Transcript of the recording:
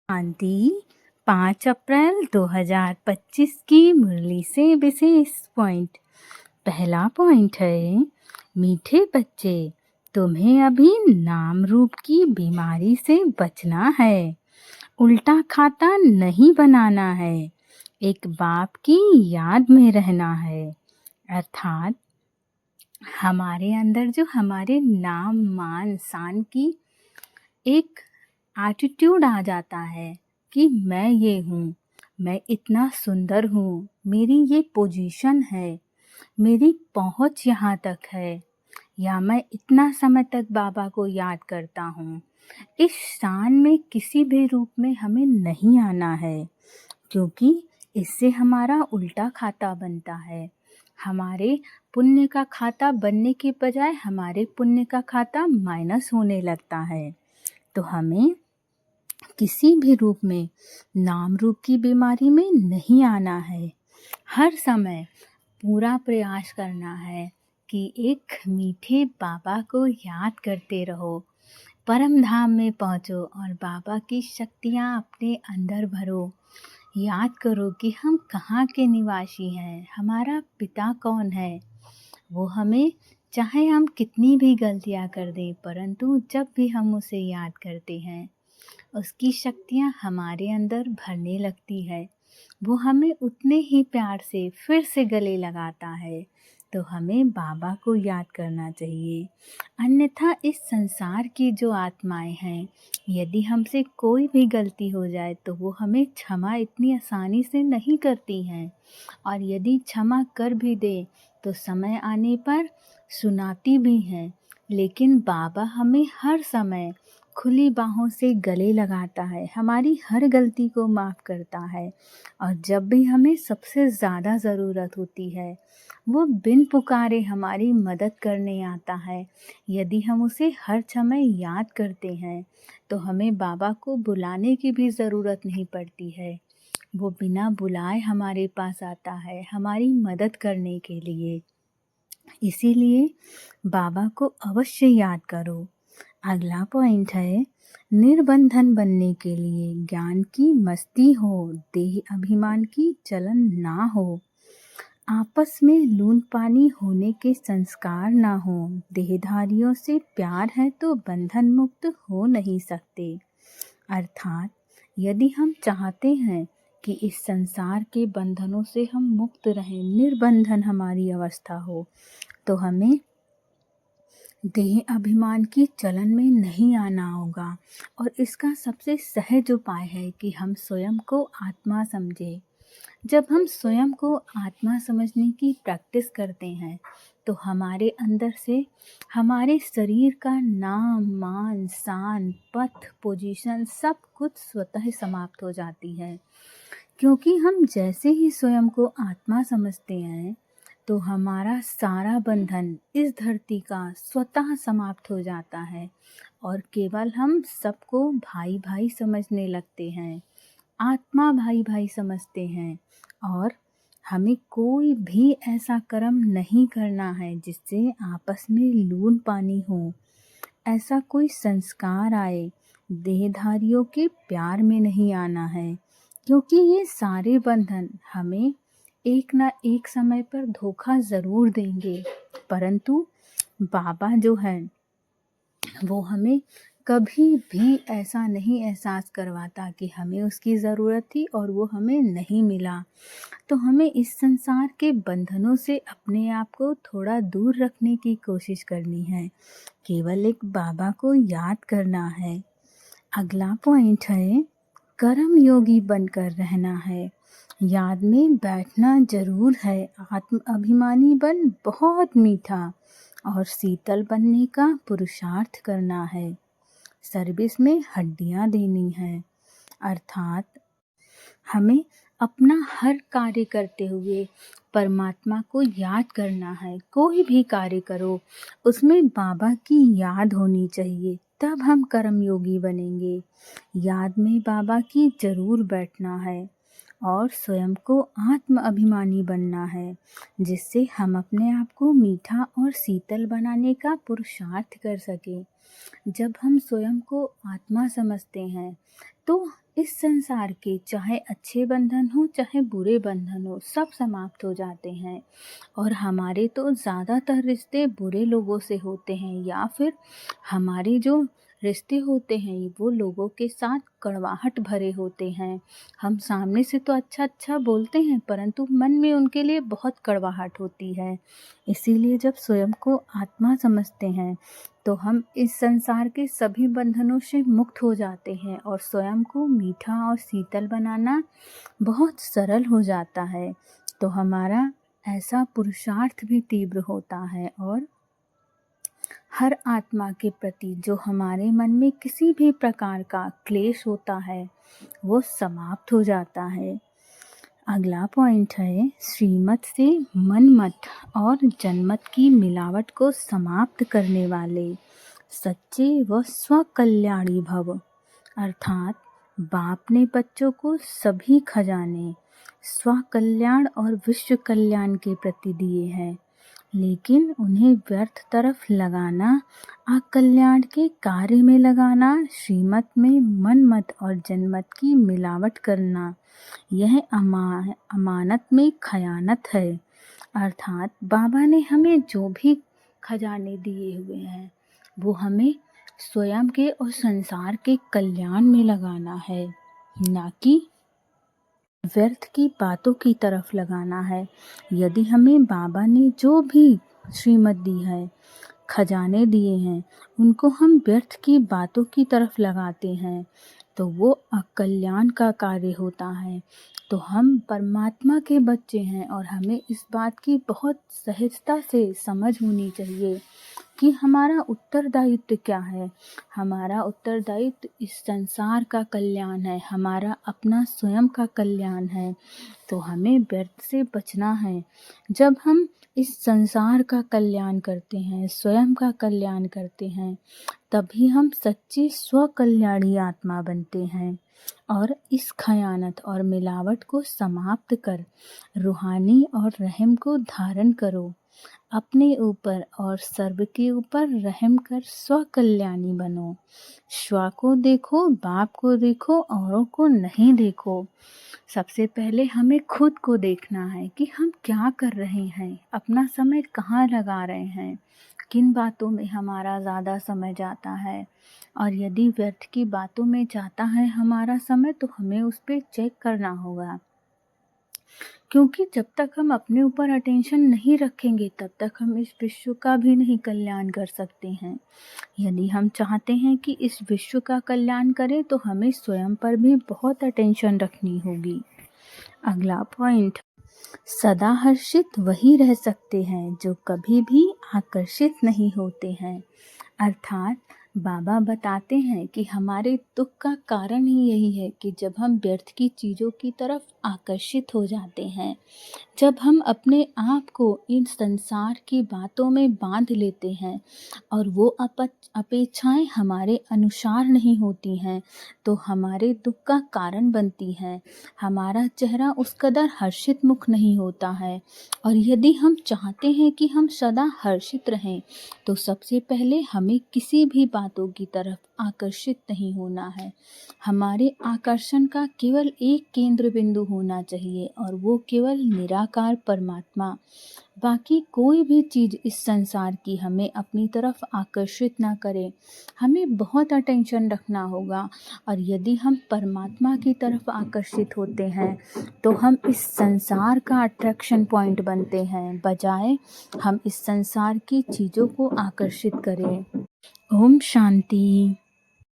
शांति 5 अप्रैल 2025 की मुरली से विशेष पॉइंट। पहला पॉइंट है, मीठे बच्चे, तुम्हें अभी नाम रूप की बीमारी से बचना है। उल्टा खाता नहीं बनाना है। एक बाप की याद में रहना है। अर्थात हमारे अंदर जो हमारे नाम मान शान की एक एटीट्यूड आ जाता है कि मैं ये हूँ, मैं इतना सुंदर हूँ, मेरी ये पोजीशन है, मेरी पहुँच यहाँ तक है, या मैं इतना समय तक बाबा को याद करता हूँ। इस शान में किसी भी रूप में हमें नहीं आना है, क्योंकि इससे हमारा उल्टा खाता बनता है। हमारे पुण्य का खाता बनने के बजाय हमारे पुण्य का खाता माइनस होने लगता है। तो हमें किसी भी रूप में नाम रूप की बीमारी में नहीं आना है। हर समय पूरा प्रयास करना है कि एक मीठे बाबा को याद करते रहो, परम धाम में पहुँचो और बाबा की शक्तियाँ अपने अंदर भरो। याद करो कि हम कहाँ के निवासी हैं, हमारा पिता कौन है। वो हमें, चाहे हम कितनी भी गलतियाँ कर दें, परंतु जब भी हम उसे याद करते हैं उसकी शक्तियाँ हमारे अंदर भरने लगती है। वो हमें उतने ही प्यार से फिर से गले लगाता है। तो हमें बाबा को याद करना चाहिए। अन्यथा इस संसार की जो आत्माएं हैं, यदि हमसे कोई भी गलती हो जाए तो वो हमें क्षमा इतनी आसानी से नहीं करती हैं, और यदि क्षमा कर भी दे तो समय आने पर सुनाती भी हैं। लेकिन बाबा हमें हर समय खुली बाहों से गले लगाता है, हमारी हर गलती को माफ़ करता है, और जब भी हमें सबसे ज़्यादा ज़रूरत होती है वो बिन पुकारे हमारी मदद करने आता है। यदि हम उसे हर समय याद करते हैं तो हमें बाबा को बुलाने की भी ज़रूरत नहीं पड़ती है। वो बिना बुलाए हमारे पास आता है हमारी मदद करने के लिए। इसीलिए बाबा को अवश्य याद करो। अगला पॉइंट है, निर्बंधन बनने के लिए ज्ञान की मस्ती हो, देह अभिमान की चलन ना हो, आपस में लून पानी होने के संस्कार ना हो, देहधारियों से प्यार है तो बंधन मुक्त हो नहीं सकते। अर्थात यदि हम चाहते हैं कि इस संसार के बंधनों से हम मुक्त रहें, निर्बंधन हमारी अवस्था हो, तो हमें देह अभिमान की चलन में नहीं आना होगा। और इसका सबसे सहज उपाय है कि हम स्वयं को आत्मा समझें। जब हम स्वयं को आत्मा समझने की प्रैक्टिस करते हैं तो हमारे अंदर से हमारे शरीर का नाम मान शान पथ पोजीशन सब कुछ स्वतः समाप्त हो जाती है। क्योंकि हम जैसे ही स्वयं को आत्मा समझते हैं तो हमारा सारा बंधन इस धरती का स्वतः समाप्त हो जाता है, और केवल हम सबको भाई भाई समझने लगते हैं, आत्मा भाई भाई समझते हैं। और हमें कोई भी ऐसा कर्म नहीं करना है जिससे आपस में लून पानी हो, ऐसा कोई संस्कार आए, देहधारियों के प्यार में नहीं आना है। क्योंकि ये सारे बंधन हमें एक ना एक समय पर धोखा ज़रूर देंगे, परंतु बाबा जो है वो हमें कभी भी ऐसा नहीं एहसास करवाता कि हमें उसकी ज़रूरत थी और वो हमें नहीं मिला। तो हमें इस संसार के बंधनों से अपने आप को थोड़ा दूर रखने की कोशिश करनी है। केवल एक बाबा को याद करना है। अगला पॉइंट है, कर्म योगी बनकर रहना है। याद में बैठना जरूर है। आत्म अभिमानी बन बहुत मीठा और शीतल बनने का पुरुषार्थ करना है। सर्विस में हड्डियां देनी है। अर्थात हमें अपना हर कार्य करते हुए परमात्मा को याद करना है। कोई भी कार्य करो उसमें बाबा की याद होनी चाहिए, तब हम कर्मयोगी बनेंगे। याद में बाबा की जरूर बैठना है और स्वयं को आत्म अभिमानी बनना है, जिससे हम अपने आप को मीठा और शीतल बनाने का पुरुषार्थ कर सकें। जब हम स्वयं को आत्मा समझते हैं तो इस संसार के चाहे अच्छे बंधन हो चाहे बुरे बंधन हो, सब समाप्त हो जाते हैं। और हमारे तो ज़्यादातर रिश्ते बुरे लोगों से होते हैं, या फिर हमारे जो रिश्ते होते हैं वो लोगों के साथ कड़वाहट भरे होते हैं। हम सामने से तो अच्छा अच्छा बोलते हैं, परंतु मन में उनके लिए बहुत कड़वाहट होती है। इसीलिए जब स्वयं को आत्मा समझते हैं तो हम इस संसार के सभी बंधनों से मुक्त हो जाते हैं, और स्वयं को मीठा और शीतल बनाना बहुत सरल हो जाता है। तो हमारा ऐसा पुरुषार्थ भी तीव्र होता है, और हर आत्मा के प्रति जो हमारे मन में किसी भी प्रकार का क्लेश होता है वो समाप्त हो जाता है। अगला पॉइंट है, श्रीमत से मनमत और जनमत की मिलावट को समाप्त करने वाले सच्चे व स्वकल्याणी भव। अर्थात बाप ने बच्चों को सभी खजाने स्वकल्याण और विश्व कल्याण के प्रति दिए हैं, लेकिन उन्हें व्यर्थ तरफ लगाना, अकल्याण के कार्य में लगाना, श्रीमत में मनमत और जनमत की मिलावट करना, यह अमानत में खयानत है। अर्थात बाबा ने हमें जो भी खजाने दिए हुए हैं वो हमें स्वयं के और संसार के कल्याण में लगाना है, ना कि व्यर्थ की बातों की तरफ लगाना है। यदि हमें बाबा ने जो भी श्रीमत दी है, खजाने दिए हैं, उनको हम व्यर्थ की बातों की तरफ लगाते हैं तो वो अकल्याण का कार्य होता है। तो हम परमात्मा के बच्चे हैं और हमें इस बात की बहुत सहजता से समझ होनी चाहिए कि हमारा उत्तरदायित्व क्या है। हमारा उत्तरदायित्व इस संसार का कल्याण है, हमारा अपना स्वयं का कल्याण है। तो हमें व्यर्थ से बचना है। जब हम इस संसार का कल्याण करते हैं, स्वयं का कल्याण करते हैं, तभी हम सच्ची स्वकल्याणी आत्मा बनते हैं। और इस खयानत और मिलावट को समाप्त कर रूहानी और रहम को धारण करो। अपने ऊपर और सर्व के ऊपर रहम कर स्वकल्याणी बनो। स्व को देखो, बाप को देखो, औरों को नहीं देखो। सबसे पहले हमें खुद को देखना है कि हम क्या कर रहे हैं, अपना समय कहाँ लगा रहे हैं, किन बातों में हमारा ज़्यादा समय जाता है। और यदि व्यर्थ की बातों में जाता है हमारा समय तो हमें उस पर चेक करना होगा, क्योंकि जब तक हम अपने ऊपर अटेंशन नहीं रखेंगे तब तक हम इस विश्व का भी नहीं कल्याण कर सकते हैं। यदि हम चाहते हैं कि इस विश्व का कल्याण करें तो हमें स्वयं पर भी बहुत अटेंशन रखनी होगी। अगला पॉइंट, सदा हर्षित वही रह सकते हैं जो कभी भी आकर्षित नहीं होते हैं। अर्थात बाबा बताते हैं कि हमारे दुख का कारण ही यही है कि जब हम व्यर्थ की चीज़ों की तरफ आकर्षित हो जाते हैं, जब हम अपने आप को इन संसार की बातों में बांध लेते हैं और वो अपेक्षाएं हमारे अनुसार नहीं होती हैं तो हमारे दुख का कारण बनती हैं। हमारा चेहरा उस कदर हर्षित मुख नहीं होता है। और यदि हम चाहते हैं कि हम सदा हर्षित रहें तो सबसे पहले हमें किसी भी बातों की तरफ आकर्षित नहीं होना है। हमारे आकर्षण का केवल एक केंद्र बिंदु होना चाहिए और वो केवल निराकार परमात्मा। बाकी कोई भी चीज़ इस संसार की हमें अपनी तरफ आकर्षित ना करे। हमें बहुत अटेंशन रखना होगा। और यदि हम परमात्मा की तरफ आकर्षित होते हैं तो हम इस संसार का अट्रैक्शन पॉइंट बनते हैं, बजाय हम इस संसार की चीज़ों को आकर्षित करें। ओम शांति।